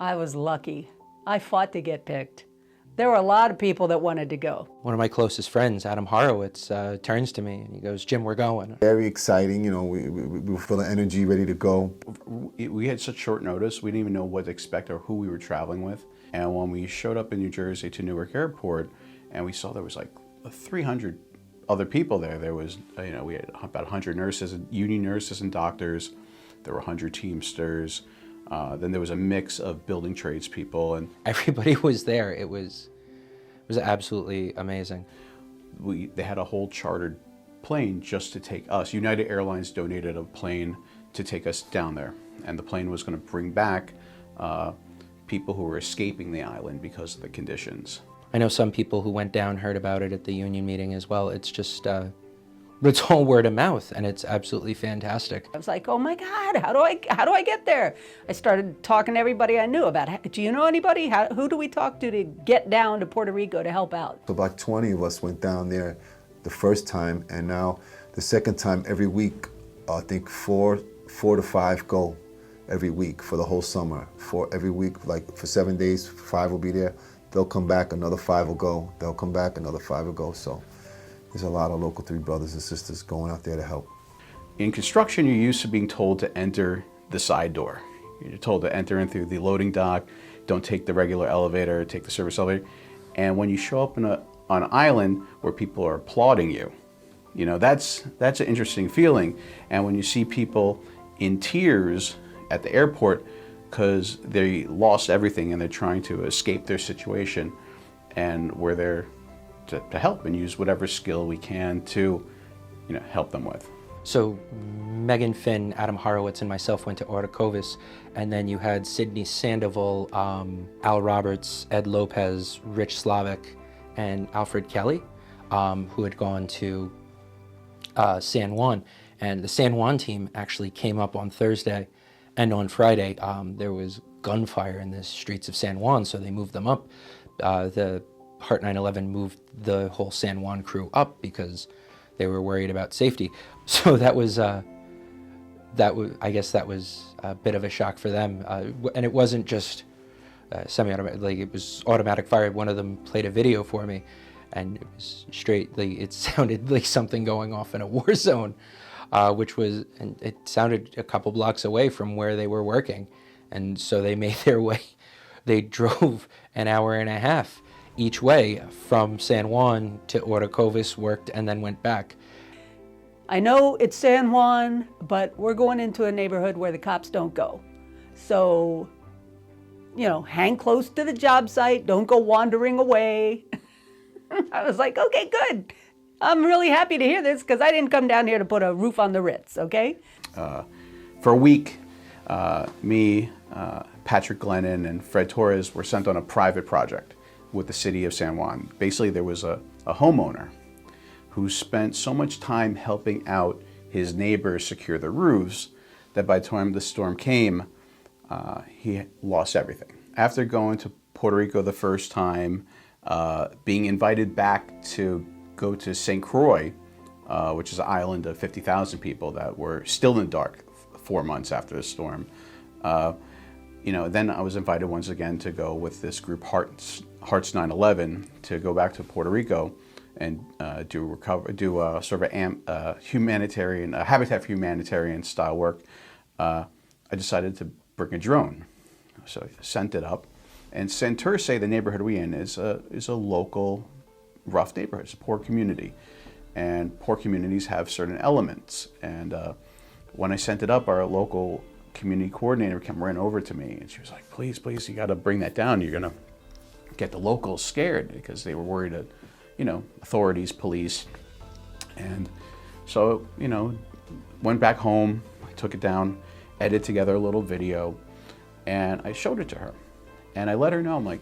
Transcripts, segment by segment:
I was lucky. I fought to get picked. There were a lot of people that wanted to go. One of my closest friends, Adam Horowitz, turns to me and he goes, "Jim, we're going." Very exciting, you know, we were full of energy, ready to go. We had such short notice, we didn't even know what to expect or who we were traveling with. And when we showed up in New Jersey to Newark Airport and we saw there was like 300 other people there. There was, you know, we had about 100 nurses, union nurses and doctors. There were 100 Teamsters. Then there was a mix of building tradespeople, and everybody was there. It was absolutely amazing. They had a whole chartered plane just to take us. United Airlines donated a plane to take us down there, and the plane was going to bring back people who were escaping the island because of the conditions. I know some people who went down heard about it at the union meeting as well. It's just, it's all word of mouth, and it's absolutely fantastic. I was like, oh my God, how do I get there? I started talking to everybody I knew about, do you know anybody? Who do we talk to get down to Puerto Rico to help out? So about 20 of us went down there the first time, and now the second time every week, I think four to five go every week for the whole summer. Every week, like for 7 days, 5 will be there. They'll come back, another 5 will go. They'll come back, another 5 will go. So there's a lot of local 3 brothers and sisters going out there to help. In construction, you're used to being told to enter the side door. You're told to enter in through the loading dock, don't take the regular elevator, take the service elevator. And when you show up on an island where people are applauding you, you know, that's an interesting feeling. And when you see people in tears at the airport because they lost everything and they're trying to escape their situation, and we're there to help and use whatever skill we can to, you know, help them with. So Megan Finn, Adam Horowitz, and myself went to Ortacovis, and then you had Sydney Sandoval, Al Roberts, Ed Lopez, Rich Slavic, and Alfred Kelly, who had gone to San Juan. And the San Juan team actually came up on Thursday, and on Friday there was gunfire in the streets of San Juan, so they moved them up. The Heart 911 moved the whole San Juan crew up because they were worried about safety. So that was, I guess that was a bit of a shock for them. And it wasn't just semi-automatic, like it was automatic fire. One of them played a video for me, and it was straight, like, it sounded like something going off in a war zone, and it sounded a couple blocks away from where they were working. And so they made their way, they drove an hour and a half each way from San Juan to Ortacovis, worked, and then went back. I know it's San Juan, but we're going into a neighborhood where the cops don't go. So, you know, hang close to the job site, don't go wandering away. I was like, okay, good. I'm really happy to hear this because I didn't come down here to put a roof on the Ritz, okay? For a week, me, Patrick Glennon, and Fred Torres were sent on a private project with the city of San Juan. Basically, there was a homeowner who spent so much time helping out his neighbors secure the roofs that by the time the storm came, he lost everything. After going to Puerto Rico the first time, being invited back to go to St. Croix, which is an island of 50,000 people that were still in the dark 4 months after the storm. You know, then I was invited once again to go with this group, Hearts 911, to go back to Puerto Rico and do sort of a humanitarian, Habitat for Humanitarian style work. I decided to bring a drone, so I sent it up. And Santurce, the neighborhood we're in, is a local rough neighborhood. It's a poor community, and poor communities have certain elements. And when I sent it up, our local community coordinator ran over to me, and she was like, please, you got to bring that down. You're going to get the locals scared, because they were worried that, you know, authorities, police. And so, you know, went back home, I took it down, edited together a little video, and I showed it to her. And I let her know, I'm like,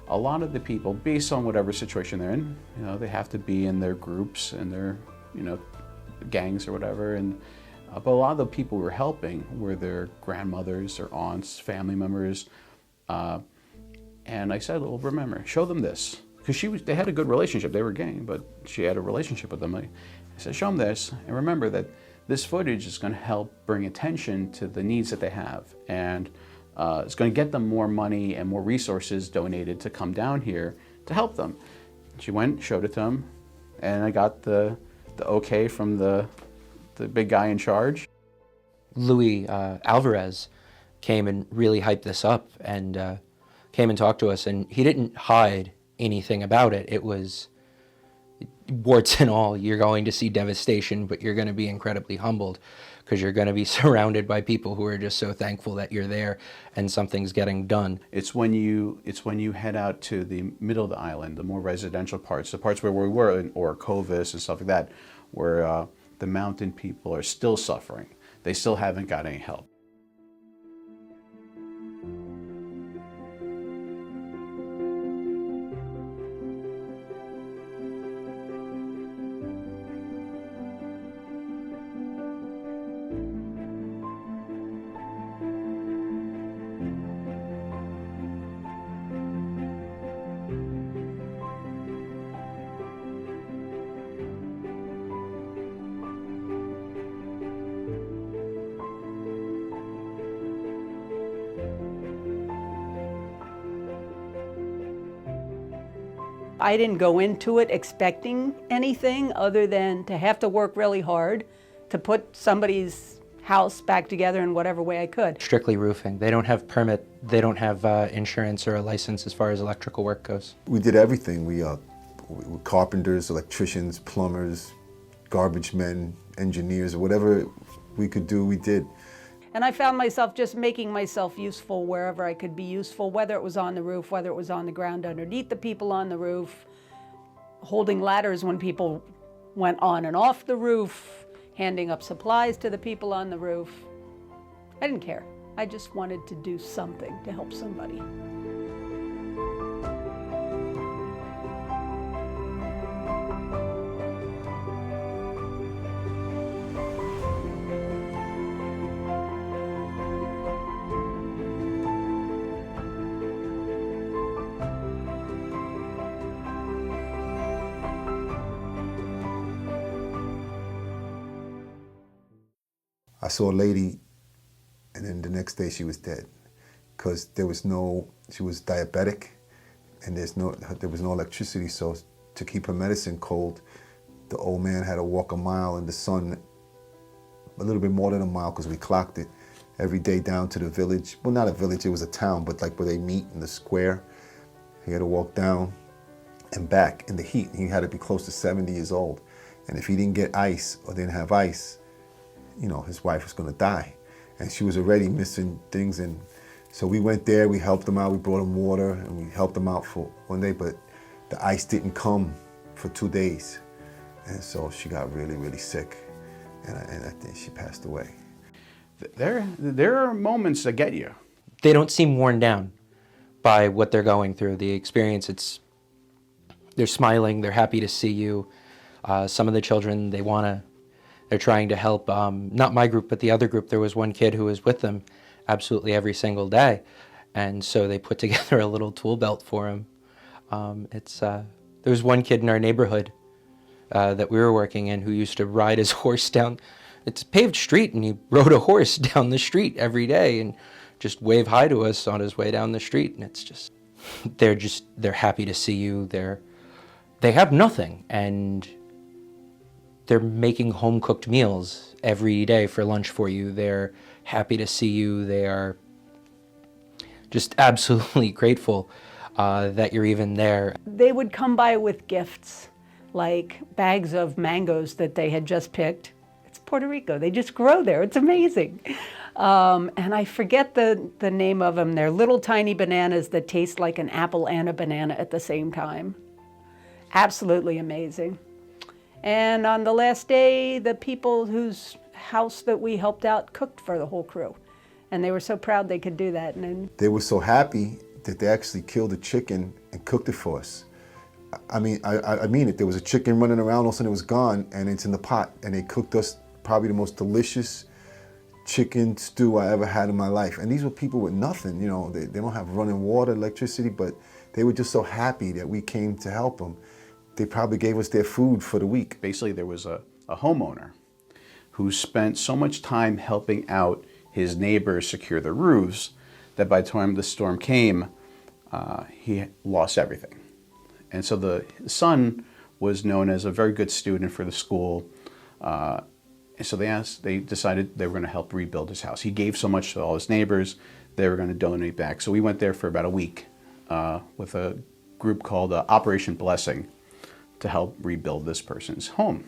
a lot of the people, based on whatever situation they're in, you know, they have to be in their groups and their, you know, gangs or whatever. And but a lot of the people we were helping were their grandmothers, their aunts, family members. And I said, well, remember, show them this. Because they had a good relationship. They were gang, but she had a relationship with them. I said, show them this, and remember that this footage is going to help bring attention to the needs that they have. And is going to get them more money and more resources donated to come down here to help them. She went, showed it to him, and I got the okay from the big guy in charge. Louis Alvarez came and really hyped this up and came and talked to us, and he didn't hide anything about it. It was warts and all. You're going to see devastation, but you're going to be incredibly humbled because you're going to be surrounded by people who are just so thankful that you're there and something's getting done. It's when you head out to the middle of the island, the more residential parts, the parts where we were in Orcovis and stuff like that, where the mountain people are still suffering. They still haven't got any help. I didn't go into it expecting anything other than to have to work really hard to put somebody's house back together in whatever way I could. Strictly roofing. They don't have permit, they don't have insurance or a license as far as electrical work goes. We did everything. We were carpenters, electricians, plumbers, garbage men, engineers, whatever we could do, we did. And I found myself just making myself useful wherever I could be useful, whether it was on the roof, whether it was on the ground underneath the people on the roof, holding ladders when people went on and off the roof, handing up supplies to the people on the roof. I didn't care. I just wanted to do something to help somebody. I saw a lady, and then the next day she was dead, because she was diabetic, and there was no electricity, so to keep her medicine cold, the old man had to walk a mile in the sun, a little bit more than a mile, because we clocked it, every day down to the village. Well, not a village, it was a town, but like where they meet in the square. He had to walk down and back in the heat. He had to be close to 70 years old, and if he didn't get ice or didn't have ice, you know, his wife was going to die, and she was already missing things. And so we went there, we helped him out, we brought him water, and we helped him out for one day, but the ice didn't come for 2 days. And so she got really, really sick, and I think she passed away. There are moments that get you. They don't seem worn down by what they're going through, the experience. They're smiling, they're happy to see you. Some of the children, they're trying to help, not my group, but the other group. There was one kid who was with them absolutely every single day. And so they put together a little tool belt for him. There was one kid in our neighborhood that we were working in who used to ride his horse down, it's a paved street, and he rode a horse down the street every day and just wave hi to us on his way down the street. And it's just, they're happy to see you. They have nothing, and they're making home-cooked meals every day for lunch for you. They're happy to see you. They are just absolutely grateful that you're even there. They would come by with gifts, like bags of mangoes that they had just picked. It's Puerto Rico. They just grow there. It's amazing. And I forget the name of them. They're little tiny bananas that taste like an apple and a banana at the same time. Absolutely amazing. And on the last day, the people whose house that we helped out cooked for the whole crew. And they were so proud they could do that. And they were so happy that they actually killed a chicken and cooked it for us. I mean it. There was a chicken running around, all of a sudden it was gone, and it's in the pot. And they cooked us probably the most delicious chicken stew I ever had in my life. And these were people with nothing, you know, they don't have running water, electricity, but they were just so happy that we came to help them. They probably gave us their food for the week. Basically, there was a homeowner who spent so much time helping out his neighbors secure the roofs that by the time the storm came, he lost everything. And so the son was known as a very good student for the school. And so they decided they were going to help rebuild his house. He gave so much to all his neighbors, they were going to donate back. So we went there for about a week with a group called Operation Blessing to help rebuild this person's home.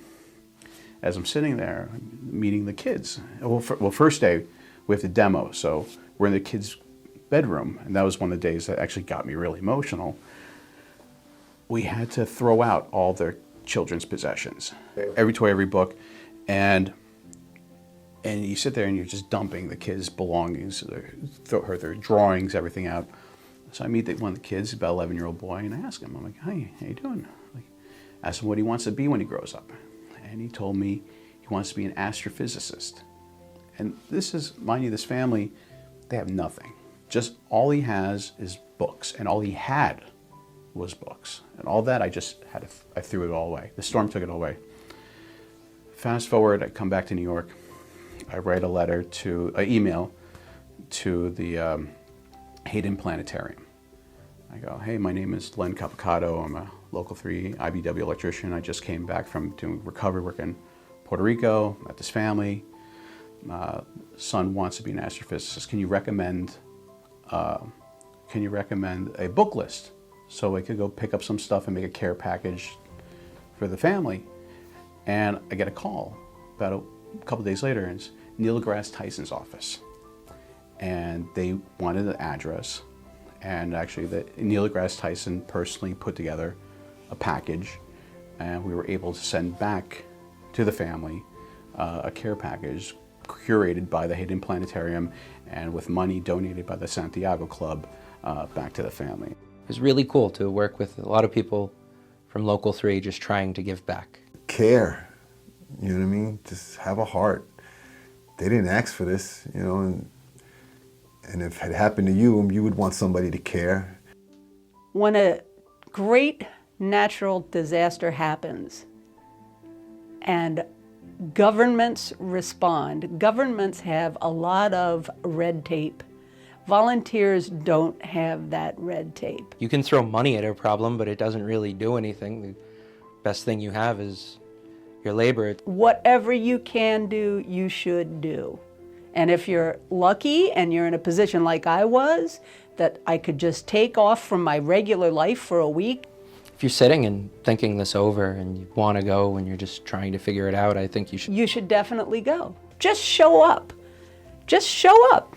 As I'm sitting there meeting the kids, well, first day we have to demo, so we're in the kids' bedroom, and that was one of the days that actually got me really emotional. We had to throw out all their children's possessions, every toy, every book, and you sit there and you're just dumping the kids' belongings, their drawings, everything out. So I meet one of the kids, about 11-year-old boy, and I ask him, I'm like, "Hey, how you doing?" Asked him what he wants to be when he grows up. And he told me he wants to be an astrophysicist. And this is, mind you, this family, they have nothing. Just all he has is books, and all he had was books. And all that, I threw it all away. The storm took it all away. Fast forward, I come back to New York. I write an email to the Hayden Planetarium. I go, "Hey, my name is Len Capicato. I'm a Local 3 IBEW electrician. I just came back from doing recovery work in Puerto Rico, met this family. Son wants to be an astrophysicist. Can you recommend a book list so I could go pick up some stuff and make a care package for the family?" And I get a call about a couple days later, and it's Neil deGrasse Tyson's office. And they wanted an address. And actually, Neil deGrasse Tyson personally put together a package, and we were able to send back to the family a care package curated by the Hayden Planetarium and with money donated by the Santiago Club back to the family. It was really cool to work with a lot of people from Local 3 just trying to give back. Care, you know what I mean? Just have a heart. They didn't ask for this, you know, and if it happened to you, you would want somebody to care. When a great natural disaster happens and governments respond, governments have a lot of red tape. Volunteers don't have that red tape. You can throw money at a problem, but it doesn't really do anything. The best thing you have is your labor. Whatever you can do, you should do. And if you're lucky and you're in a position like I was, that I could just take off from my regular life for a week. If you're sitting and thinking this over and you want to go and you're just trying to figure it out, I think you should. You should definitely go. Just show up. Just show up.